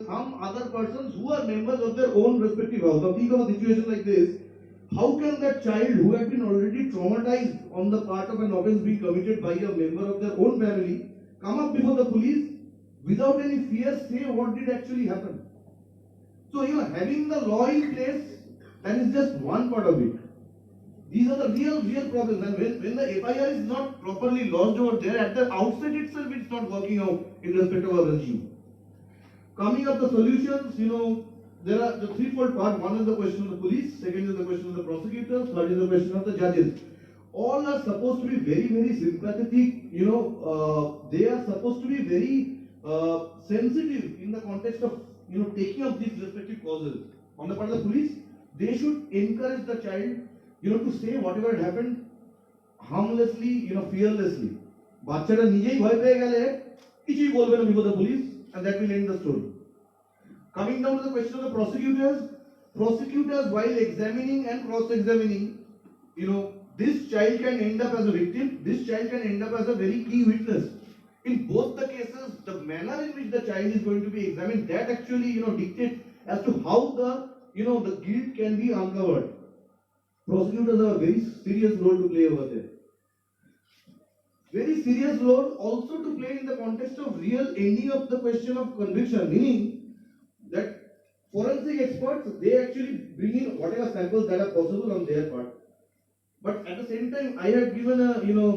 some other persons who are members of their own respective house. Now think of a situation like this. How can that child who had been already traumatized on the part of an offense being committed by a member of their own family come up before the police without any fear, say what did actually happen? So, having the law in place, that is just one part of it. These are the real problems. And when the FIR is not properly lodged over there, at the outset itself, it's not working out in respect of our regime. Coming up the solutions, there are the threefold part. One is the question of the police, second is the question of the prosecutors, third is the question of the judges. All are supposed to be very sympathetic, they are supposed to be very sensitive in the context of, taking up these respective causes. On the part of the police, they should encourage the child, to say whatever had happened harmlessly, fearlessly. বাচ্চাটা নিজেই ভয় পেয়ে গেলে কিছুই বলবে না before the police, and that will end the story. Coming down to the question of the prosecutors while examining and cross-examining, this child can end up as a victim, this child can end up as a very key witness. In both the cases, the manner in which the child is going to be examined, that actually, dictates as to how the guilt can be uncovered. Prosecutors have a very serious role to play over there. Very serious role also to play in the context of real ending of the question of conviction, meaning that forensic experts, they actually bring in whatever samples that are possible on their part. But at the same time, I had given a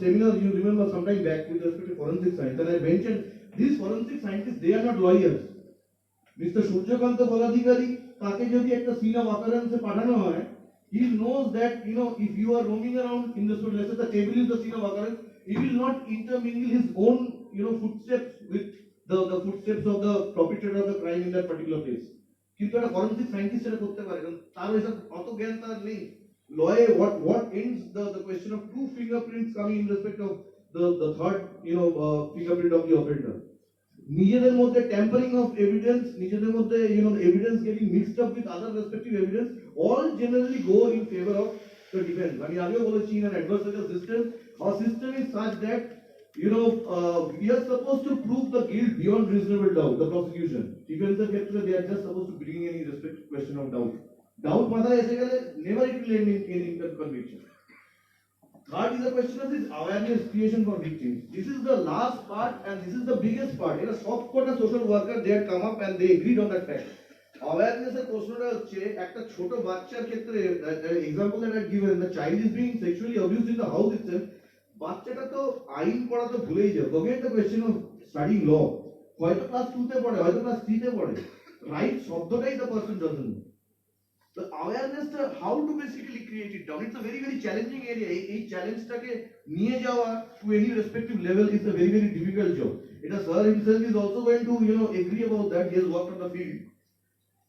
seminar, you remember, some time back with respect to forensic science, and I mentioned these forensic scientists, they are not lawyers. Mr. Surjakanta Baladhikari, তাকে যদি একটা scene of occurrence পাঠানো হয়, he knows that if you are roaming around in the street, let's say the table is the scene of occurrence, he will not intermingle his own footsteps with the footsteps of the perpetrator of the crime in that particular place. কিন্তু একটা forensic scientist এটা করতে পারে, কারণ তার এসব অত জ্ঞান তার নেই. Lawyer, what ends the question of two fingerprints coming in respect of the third fingerprint of the offender. নিজেদের মধ্যে tampering of evidence, নিজেদের মধ্যে the evidence getting mixed up with other respective evidence, all generally go in favor of the defense. আমি আগেও বলেছি, in an adversarial system, our system is such that we are supposed to prove the guilt beyond reasonable doubt, the prosecution. Defense ক্ষেত্রে they are just supposed to bring any respective question of doubt. Doubt মাথায় এসে গেলে never it will end in conviction. Third is the question of this awareness creation for victims. This is the last part and this is the biggest part. Soft quarter social worker, they had come up and they agreed on that fact. Awareness এর প্রশ্নটা হচ্ছে একটা ছোট বাচ্চার ক্ষেত্রে, example that I had given, the child is being sexually abused in the house itself. বাচ্চাটা তো আইন পড়া তো ভুলেই যাবে. Forget the question of studying law. হয়তো ক্লাস 2 তে পড়ে, হয়তো ক্লাস 3 তে পড়ে. Right শব্দটাই the person doesn't know. The awareness to how to basically create it down, it's a very challenging area. এই চ্যালেঞ্জটাকে নিয়ে যাওয়া to any respective level is a very difficult job. Sir himself is also going to agree about that. He has worked on the field.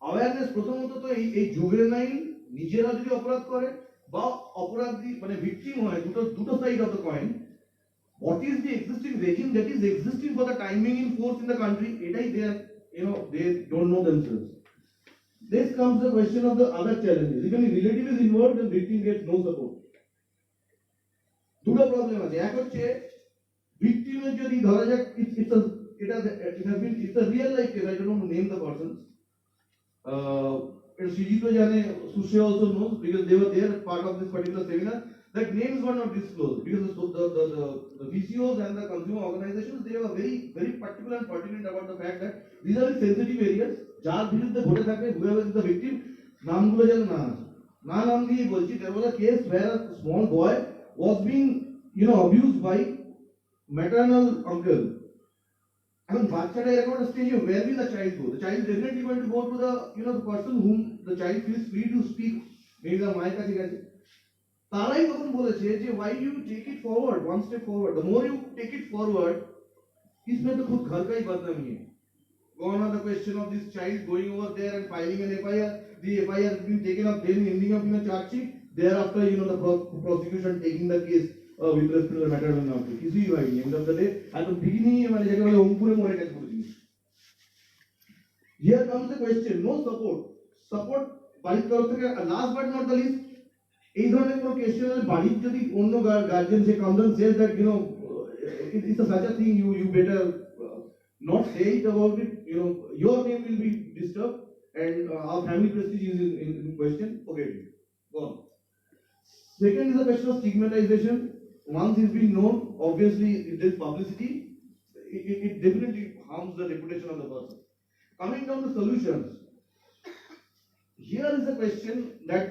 Awareness প্রথমত তো এই juvenile নিজেরা যদি অপরাধ করে বা অপরাধী মানে victim হয়, দুটো side of the coin. What is the existing regime that is existing for the timing in force in the country? এটাই they don't know themselves. This comes the question of the other challenges. If any relative is involved, then victim gets no support. দুটো problem আছে. এক হচ্ছে victimer যদি ধরা যাক, it's a real life case. I don't want to name the persons. Sujito Jane, Sushe also knows because they were there part of this particular seminar. That names were not disclosed because the VCOs and the consumer organizations, they were very particular and pertinent about the fact that these are sensitive areas. যার বিরুদ্ধে ঘটে থাকে, whoever is the victim, নামগুলো যেন না আসে. না নাম দিয়ে বলছি, there was a case where a small boy was being abused by maternal uncle. এখন বাচ্চাটা এরকম একটা স্টেজে, where will the child go? The child is definitely going to go to the person whom the child feels free to speak. Maybe the মায়ের কাছে গেছে. তারাই তখন বলেছে যে why you take it forward, one step forward. The more you take it forward, इसमें तो खुद घर का ही बदनामी है. Gone on the question of this child going over there and filing an FIR. The FIR has been taken up, then ending up in a charge sheet. Thereafter, the prosecution taking the case with respect to the matter of now. কিছুই হয়নি. End of the day, at the beginning, মানে যেটা বলে অঙ্কুরে মরে গেছে পুরো জিনিস. Here comes the question: no support বাড়ির তরফ থেকে. Last but not the least, এই ধরনের কোনো কোয়েশ্চেন বাড়ির যদি অন্য guardian say comes and says that it's such a thing, you better not say it about it. your name will be disturbed and our family prestige is in question. Forget it. Go on. Second is a question of stigmatization. Once it's been known, obviously if there's publicity, it definitely harms the reputation of the person. Coming down to solutions, here is a question that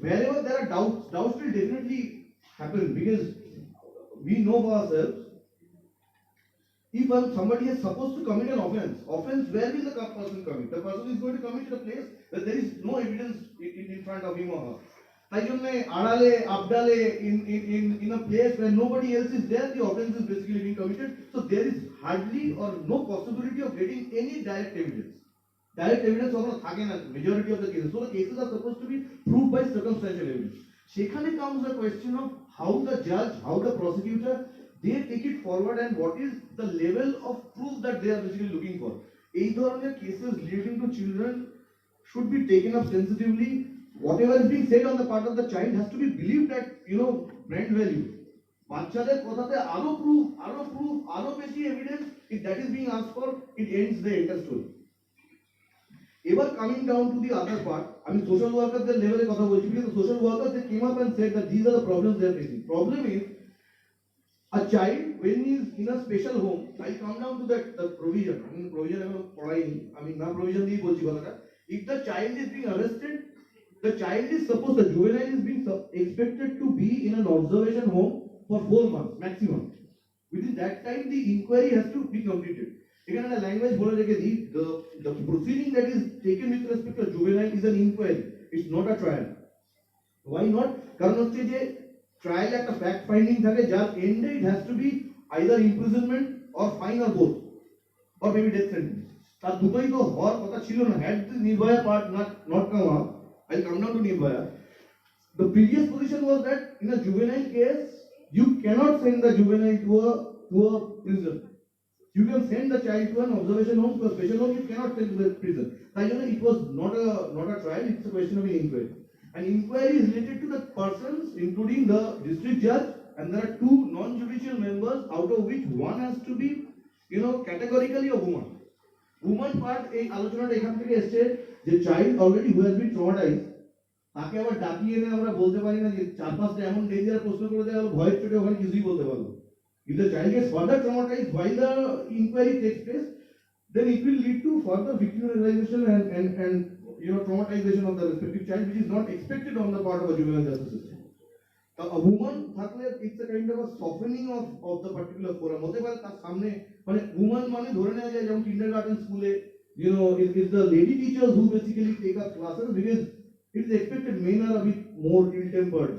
wherever there are doubts will definitely happen, because we know for ourselves, if somebody is supposed to commit an offense, where will the person commit? The person is going to commit in a place where there is no evidence in front of him or her. তাই জন্য আড়ালে আবডালে in a place where nobody else is there, the offense is basically being committed. So there is hardly or no possibility of getting any direct evidence. Direct evidence of থাকে না majority of the cases. So the cases are supposed to be proved by circumstantial evidence. সেখানে comes the question of how the judge, how the prosecutor, they take it forward and what is the level of proof that they are basically looking for. এই ধরনের cases relating to children should be taken up sensitively. Whatever is being said on the part of the child has to be believed at brand value. বাচ্চাদের কথাতে আরো proof, আরো বেশি evidence, if that is being asked for, it ends the entire story. Ever coming down to the other part, I mean social workers their level কথা বলছি, because the social workers they came up and said that these are the problems they are facing. Problem is a child when he is in a special home, I come down to that the provision. I mean provision না provision দিয়ে বলছি কথাটা. If the child is being arrested, the child is supposed, the juvenile is being expected to be in an observation home for 4 months maximum. Within that time, the inquiry has to be completed. Again, in a language, the proceeding that is taken with respect to juvenile is an inquiry. It's not a trial. Why not? কারণ হচ্ছে যে trial একটা fact finding থাকে, যার end it has to be either imprisonment or fine or both, or maybe death sentence. তার দুটোই তো হওয়ার কথা ছিল না. Had the Nirbhaya part not come up, I'll come down to Nirbhaya. The previous position was that in a juvenile case, you cannot send the juvenile to a prison. You can send the child to an observation home, to a special home. You cannot send to the prison. It was not a trial. It's a question of an inquiry. An inquiry is related to the persons, including the district judge, and there are 2 non-judicial members, out of which one has to be, categorically a woman. Woman part এই আলোচনাটা এখান থেকে এসেছে যে child already who has been traumatised, তাকে আবার ডাকিয়ে এনে আমরা বলতে পারি না যে 4-5টা এমন ডেঞ্জার প্রশ্ন করে দেওয়া হলো, ভয়ের চোটে ওখানে কিছুই বলতে পারলো। If the child gets further traumatized while the inquiry takes place, then it will lead to further victimization and traumatization of the respective child, which is not expected on the part of a juvenile justice system. A woman থাকলে it's a kind of a softening of the particular forum. হতে পারে তার সামনে মানে woman মানে ধরে নেওয়া যায় যেমন kindergarten স্কুলে it's the lady teachers who basically take up classes, because it is expected men are a bit more ill-tempered.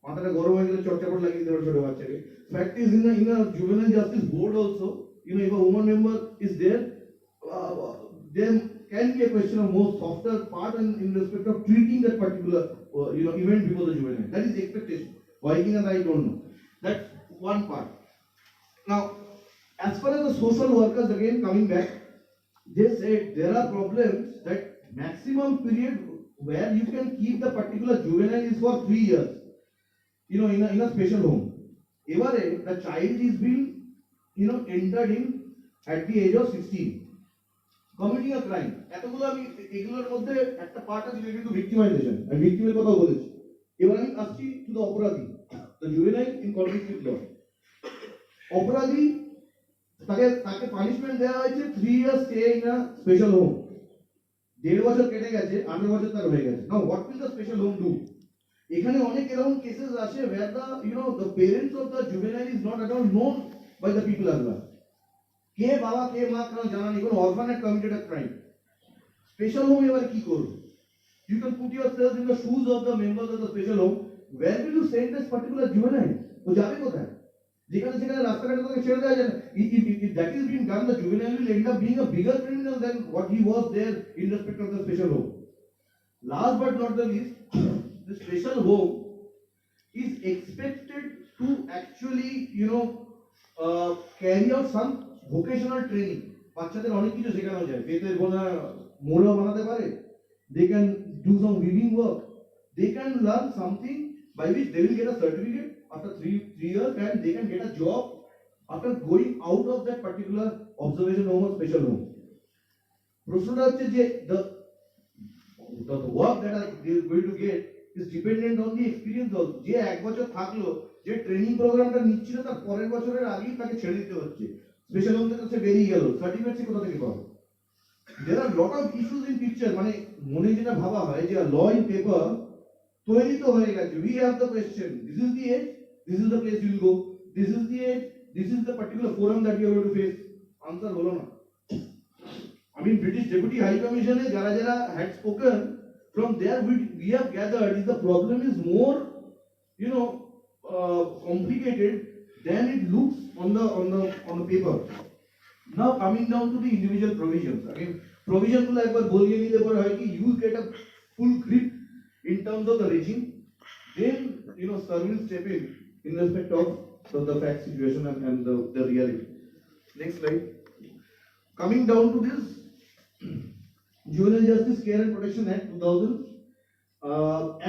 মাথাটা গরম হয়ে গেলে চটচপট লাগিয়ে দেওয়ার ছোট বাচ্চাকে. Fact is in a juvenile justice board also, if a woman member is there, there can be a question of more softer part in respect of treating that particular event before the juvenile. That is the expectation. Working and I don't know. That's one part. Now, as far as the social workers, again coming back, they said there are problems that maximum period where you can keep the particular juvenile is for 3 years. In a special home. Evare the child is being entered in at the age of 16, committing a crime. এতগুলো আমি এগুলোর মধ্যে একটা part আছে related to victimisation, আমি ভিক্টিমের কথা বলেছি। এবার আমি আসছি টু দ্য অপরাধী, the juvenile in conflict with law. অপরাধী তাকে পানিশমেন্ট দেওয়া হয়েছে 3 years stay in a special home. 1.5 বছর কেটে গেছে, 18 বছর তার হয়ে গেছে। Now what will the special home do? এখানে অনেক এরকম কেসেস আছে where the parents of the juvenile is not at all known by the people as well. কে বাবা কে মা কারণ জানা নেই, কোন orphan had committed a crime. Special home এবার কি করবে? You can put yourself in the shoes of the members of the special home. Where will you send this particular juvenile? ও যাবে কোথায়? যেখানে রাস্তাঘাটে তাকে ছেড়ে দেওয়া যায় না। If that is being done, the juvenile will end up being a bigger criminal than what he was there in respect of the special home. Last but not the least, the special home is expected to actually carry out some vocational training. বাচ্চাদের অনেক কিছু শেখানো যায়, পেতের বোনা মোড়া বানাতে পারে, they can do some weaving work, they can learn something by which they will get a certificate after 3 years, and they can get a job after going out of that particular observation home or special home. প্রশ্নটা হচ্ছে যে the work that are they are going to get is dependent on the experience also. যে এক বছর থাকলো, যে training প্রোগ্রামটা নিচ্ছিল তার পরের বছরের আগেই তাকে ছেড়ে দিতে হচ্ছে, স্পেশাল হোম থেকে সে বেরিয়ে গেল, সার্টিফিকেট সে কোথা থেকে পাবে? There are lot of issues in picture. মানে মনে যেটা ভাবা হয় যে ল ইন পেপার তৈরি তো হয়ে গেছে, we have the question, this is the age, this is the place you will go, this is the age, this is the particular forum that you are going to face. Answer হলো না। I mean, British Deputy High Commission jara jara had spoken, from there we have gathered is the problem is more, you know, complicated than it looks on the paper. Now coming down to the individual provisions, again provision gulo ekbar boliye nile pore hoy ki you get a full grip in terms of the regime, then you know sir will step in respect of the fact situation and the reality. Next slide. Coming down to this Juvenile Justice Care and Protection Act 2000,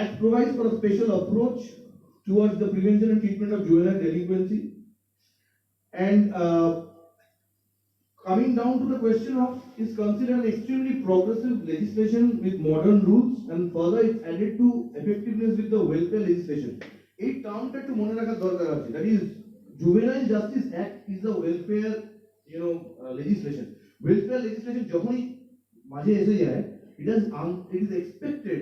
Act provides for a special approach towards the prevention and treatment of juvenile delinquency. And coming down to the question of is considered an extremely progressive legislation with modern rules, and further it's added to effectiveness with the welfare legislation. এই টার্মটা একটু মনে রাখার দরকার আছে, that is Juvenile Justice Act is a welfare, you know, legislation. Welfare legislation যখনই মাঝে এসে যায়, it is expected